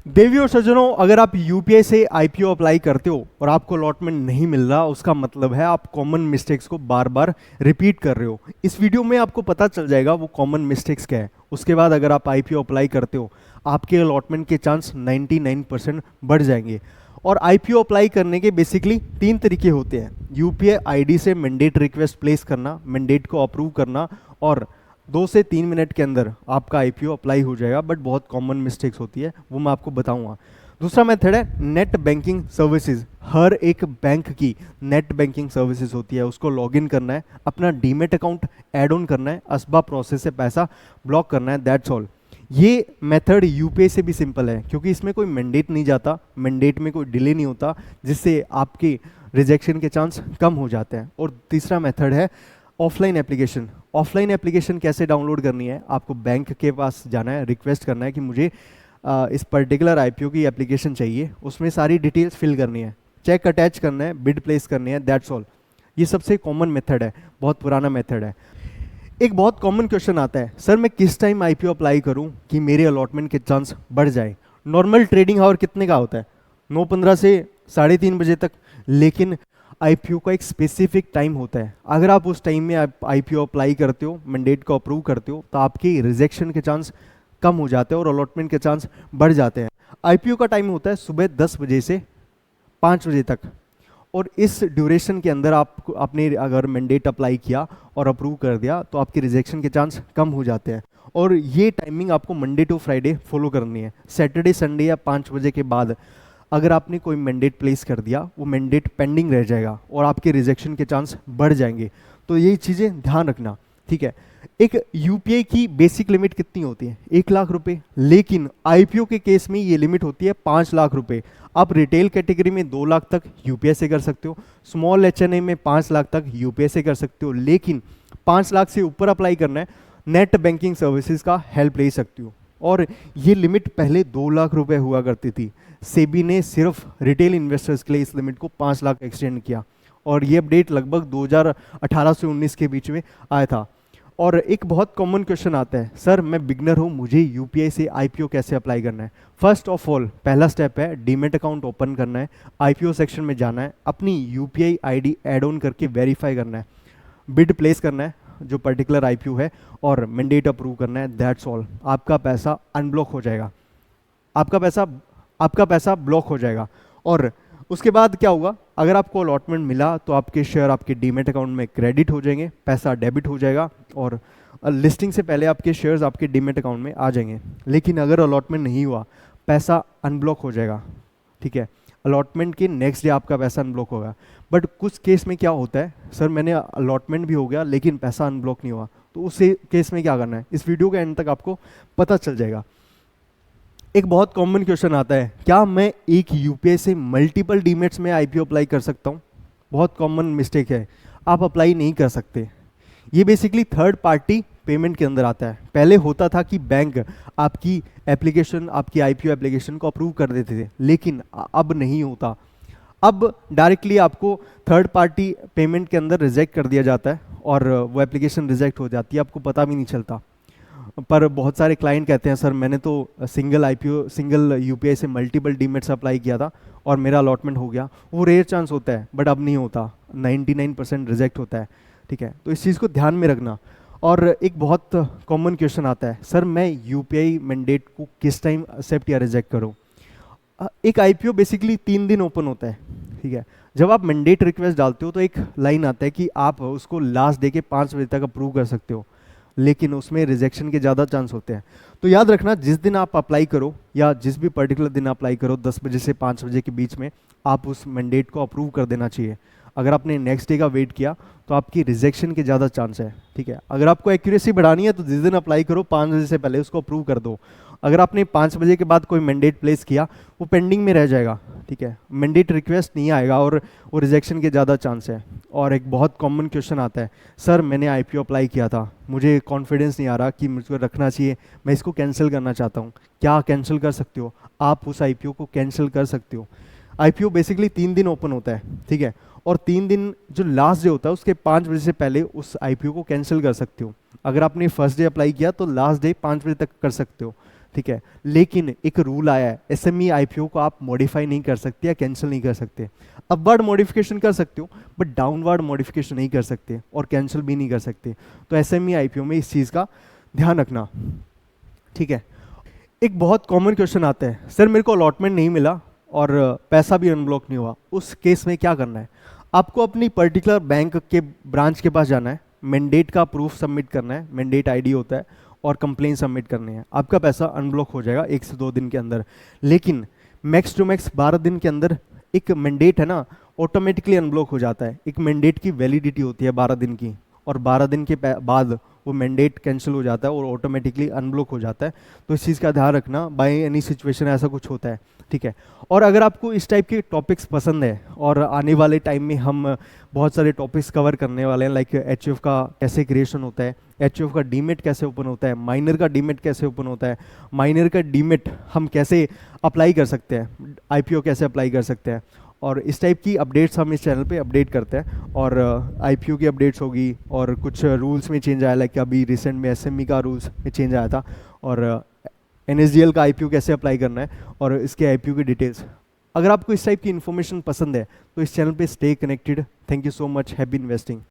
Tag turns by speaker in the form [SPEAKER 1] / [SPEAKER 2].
[SPEAKER 1] देवी और सज्जनों, अगर आप यूपीआई से आईपीओ अप्लाई करते हो और आपको अलॉटमेंट नहीं मिल रहा, उसका मतलब है आप कॉमन मिस्टेक्स को बार बार रिपीट कर रहे हो। इस वीडियो में आपको पता चल जाएगा वो कॉमन मिस्टेक्स क्या है। उसके बाद अगर आप आईपीओ अप्लाई करते हो, आपके अलॉटमेंट के चांस 99% बढ़ जाएंगे। और आईपीओ अप्लाई करने के बेसिकली 3 तरीके होते हैं। यूपीआई आईडी से मैंडेट रिक्वेस्ट प्लेस करना, मैंडेट को अप्रूव करना, और 2 से 3 मिनट के अंदर आपका आईपीओ अप्लाई हो जाएगा। बट बहुत कॉमन मिस्टेक्स होती है, वो मैं आपको बताऊंगा। दूसरा मेथड है नेट बैंकिंग सर्विसेज। हर एक बैंक की नेट बैंकिंग सर्विसेज होती है, उसको लॉगिन करना है, अपना डीमेट अकाउंट ऐड ऑन करना है, असबा प्रोसेस से पैसा ब्लॉक करना है, दैट्स ऑल। ये मेथड यूपीआई से भी सिंपल है, क्योंकि इसमें कोई मैंडेट नहीं जाता, मैंडेट में कोई डिले नहीं होता, जिससे आपके रिजेक्शन के चांस कम हो जाते हैं। और तीसरा मेथड है ऑफलाइन एप्लीकेशन। ऑफलाइन एप्लीकेशन कैसे डाउनलोड करनी है? आपको बैंक के पास जाना है, रिक्वेस्ट करना है कि मुझे इस पर्टिकुलर आईपीओ की एप्लीकेशन चाहिए, उसमें सारी डिटेल्स फिल करनी है, चेक अटैच करना है, बिड प्लेस करनी है, दैट्स ऑल। ये सबसे कॉमन मेथड है, बहुत पुराना मेथड है। एक बहुत कॉमन क्वेश्चन आता है, सर मैं किस टाइम आईपीओ अप्लाई करूं कि मेरे अलॉटमेंट के चांस बढ़ जाए? नॉर्मल ट्रेडिंग आवर कितने का होता है? 9:15 से 3:30 बजे तक। लेकिन आईपीओ का एक स्पेसिफिक टाइम होता है। अगर आप उस टाइम में आप आईपीओ अप्लाई करते हो, मैंडेट को अप्रूव करते हो, तो आपके रिजेक्शन के चांस कम हो जाते हैं और अलॉटमेंट के चांस बढ़ जाते हैं। आईपीओ का टाइम होता है सुबह 10 बजे से 5 बजे तक। और इस ड्यूरेशन के अंदर आप आपने अगर मैंडेट अप्लाई किया और अप्रूव कर दिया, तो आपके रिजेक्शन के चांस कम हो जाते हैं। और ये टाइमिंग आपको मंडे टू फ्राइडे फॉलो करनी है। सैटरडे संडे या 5 बजे के बाद अगर आपने कोई मैंडेट प्लेस कर दिया, वो मैंडेट पेंडिंग रह जाएगा और आपके रिजेक्शन के चांस बढ़ जाएंगे। तो यही चीज़ें ध्यान रखना, ठीक है। एक यूपीआई की बेसिक लिमिट कितनी होती है? 1 लाख रुपए। लेकिन आईपीओ के केस में ये लिमिट होती है 5 लाख रुपए। आप रिटेल कैटेगरी में 2 लाख तक यूपीआई से कर सकते हो, स्मॉल एचएनआई में 5 लाख तक यूपीआई से कर सकते हो। लेकिन 5 लाख से ऊपर अप्लाई करना है, नेट बैंकिंग सर्विसेज का हेल्प ले सकती हो। और ये लिमिट पहले 2 लाख रुपए हुआ करती थी। सेबी ने सिर्फ रिटेल इन्वेस्टर्स के लिए इस लिमिट को 5 लाख एक्सटेंड किया, और ये अपडेट लगभग 2018 से 19 के बीच में आया था। और एक बहुत कॉमन क्वेश्चन आता है, सर मैं बिगनर हूँ, मुझे यूपीआई से आईपीओ कैसे अप्लाई करना है? फर्स्ट ऑफ ऑल पहला स्टेप है डीमेट अकाउंट ओपन करना है, आईपीओ सेक्शन में जाना है, अपनी यूपीआई आईडी ऐड ऑन करके वेरीफाई करना है, बिड प्लेस करना है जो पर्टिकुलर आईपीओ है, और मैंडेट अप्रूव करना है, दैट्स ऑल। आपका पैसा अनब्लॉक हो जाएगा, आपका पैसा ब्लॉक हो जाएगा। और उसके बाद क्या होगा? अगर आपको अलॉटमेंट मिला तो आपके शेयर आपके डीमेट अकाउंट में क्रेडिट हो जाएंगे, पैसा डेबिट हो जाएगा, और लिस्टिंग से पहले आपके शेयर्स आपके डीमेट अकाउंट में आ जाएंगे। लेकिन अगर अलॉटमेंट नहीं हुआ, पैसा अनब्लॉक हो जाएगा, ठीक है। अलॉटमेंट के नेक्स्ट डे आपका पैसा अनब्लॉक होगा। बट कुछ केस में क्या होता है, सर मैंने अलॉटमेंट भी हो गया लेकिन पैसा अनब्लॉक नहीं हुआ, तो उस केस में क्या करना है? इस वीडियो के एंड तक आपको पता चल जाएगा। एक बहुत कॉमन क्वेश्चन आता है, क्या मैं एक यूपीआई से मल्टीपल डीमेट्स में आईपीओ अप्लाई कर सकता हूँ? बहुत कॉमन मिस्टेक है, आप अप्लाई नहीं कर सकते। ये बेसिकली थर्ड पार्टी पेमेंट के अंदर आता है। पहले होता था कि बैंक आपकी एप्लीकेशन, आपकी आईपीओ एप्लीकेशन को अप्रूव कर देते थे, लेकिन अब नहीं होता। अब डायरेक्टली आपको थर्ड पार्टी पेमेंट के अंदर रिजेक्ट कर दिया जाता है, और वो एप्लीकेशन रिजेक्ट हो जाती है, आपको पता भी नहीं चलता। पर बहुत सारे क्लाइंट कहते हैं, सर मैंने तो सिंगल यूपीआई से मल्टीपल डीमेट्स अप्लाई किया था और मेरा अलॉटमेंट हो गया। वो रेयर चांस होता है, बट अब नहीं होता, 99% रिजेक्ट होता है, ठीक है। तो इस चीज़ को ध्यान में रखना। और एक बहुत कॉमन क्वेश्चन आता है, सर मैं यूपीआई मैंडेट को किस टाइम एक्सेप्ट या रिजेक्ट करूँ? एक आईपीओ बेसिकली 3 दिन ओपन होता है, ठीक है। जब आप मैंडेट रिक्वेस्ट डालते हो तो एक लाइन आता है कि आप उसको लास्ट डे के 5 बजे तक अप्रूव कर सकते हो, लेकिन उसमें रिजेक्शन के ज़्यादा चांस होते हैं। तो याद रखना, जिस दिन आप अप्लाई करो या जिस भी पर्टिकुलर दिन अप्लाई करो, 10 बजे से 5 बजे के बीच में आप उस मैंडेट को अप्रूव कर देना चाहिए। अगर आपने नेक्स्ट डे का वेट किया तो आपकी रिजेक्शन के ज़्यादा चांस है, ठीक है। अगर आपको एक्यूरेसी बढ़ानी है तो जिस दिन अप्लाई करो 5 बजे से पहले उसको अप्रूव कर दो। अगर आपने 5 बजे के बाद कोई मैंडेट प्लेस किया, वो पेंडिंग में रह जाएगा, ठीक है, मैंडेट रिक्वेस्ट नहीं आएगा, और वो रिजेक्शन के ज़्यादा चांस है। और एक बहुत कॉमन क्वेश्चन आता है, सर मैंने आईपीओ अप्लाई किया था, मुझे कॉन्फिडेंस नहीं आ रहा कि मुझको रखना चाहिए, मैं इसको कैंसिल करना चाहता हूँ। क्या कैंसिल कर सकते हो? आप उस आईपीओ को कैंसिल कर सकते हो। आईपीओ बेसिकली 3 दिन ओपन होता है, ठीक है, और 3 दिन जो लास्ट डे होता है उसके 5 बजे से पहले उस आईपीओ को कैंसिल कर सकते हो। अगर आपने फर्स्ट डे अप्लाई किया तो लास्ट डे 5 बजे तक कर सकते हो, ठीक है, लेकिन एक रूल आया है, एसएमई आईपीओ को आप मॉडिफाई नहीं कर सकते या कैंसिल नहीं कर सकते। अपवर्ड मॉडिफिकेशन कर सकते हो बट डाउनवर्ड मॉडिफिकेशन नहीं कर सकते और कैंसिल भी नहीं कर सकते। तो एसएमई आईपीओ में इस चीज़ का ध्यान रखना, ठीक है। एक बहुत कॉमन क्वेश्चन आता है, सर मेरे को अलॉटमेंट नहीं मिला और पैसा भी अनब्लॉक नहीं हुआ, उस केस में क्या करना है? आपको अपनी पर्टिकुलर बैंक के ब्रांच के पास जाना है, मैंडेट का प्रूफ सबमिट करना है, मैंडेट आईडी होता है, और कंप्लेन सबमिट करनी है। आपका पैसा अनब्लॉक हो जाएगा 1 से 2 दिन के अंदर। लेकिन मैक्स टू मैक्स 12 दिन के अंदर एक मैंडेट है ना, ऑटोमेटिकली अनब्लॉक हो जाता है। एक मैंडेट की वैलिडिटी होती है 12 दिन की, और 12 दिन के बाद वो मैंडेट कैंसिल हो जाता है और ऑटोमेटिकली अनब्लॉक हो जाता है। तो इस चीज़ का ध्यान रखना, बाय एनी सिचुएशन ऐसा कुछ होता है, ठीक है। और अगर आपको इस टाइप के टॉपिक्स पसंद है, और आने वाले टाइम में हम बहुत सारे टॉपिक्स कवर करने वाले हैं, लाइक एचयूएफ का कैसे क्रिएशन होता है, एचयूएफ का डीमेट कैसे ओपन होता है, माइनर का डीमेट कैसे ओपन होता है, माइनर का डीमेट हम कैसे अप्लाई कर सकते हैं, आईपीओ कैसे अप्लाई कर सकते हैं, और इस टाइप की अपडेट्स हम इस चैनल पे अपडेट करते हैं। और आईपीओ की अपडेट्स होगी, और कुछ रूल्स में चेंज आया, लाइक अभी रिसेंट में एसएमई का रूल्स में चेंज आया था, और एनएसडीएल का आईपीओ कैसे अप्लाई करना है, और इसके आईपीओ की डिटेल्स। अगर आपको इस टाइप की इन्फॉर्मेशन पसंद है तो इस चैनल पे stay connected. Thank you so much, happy investing.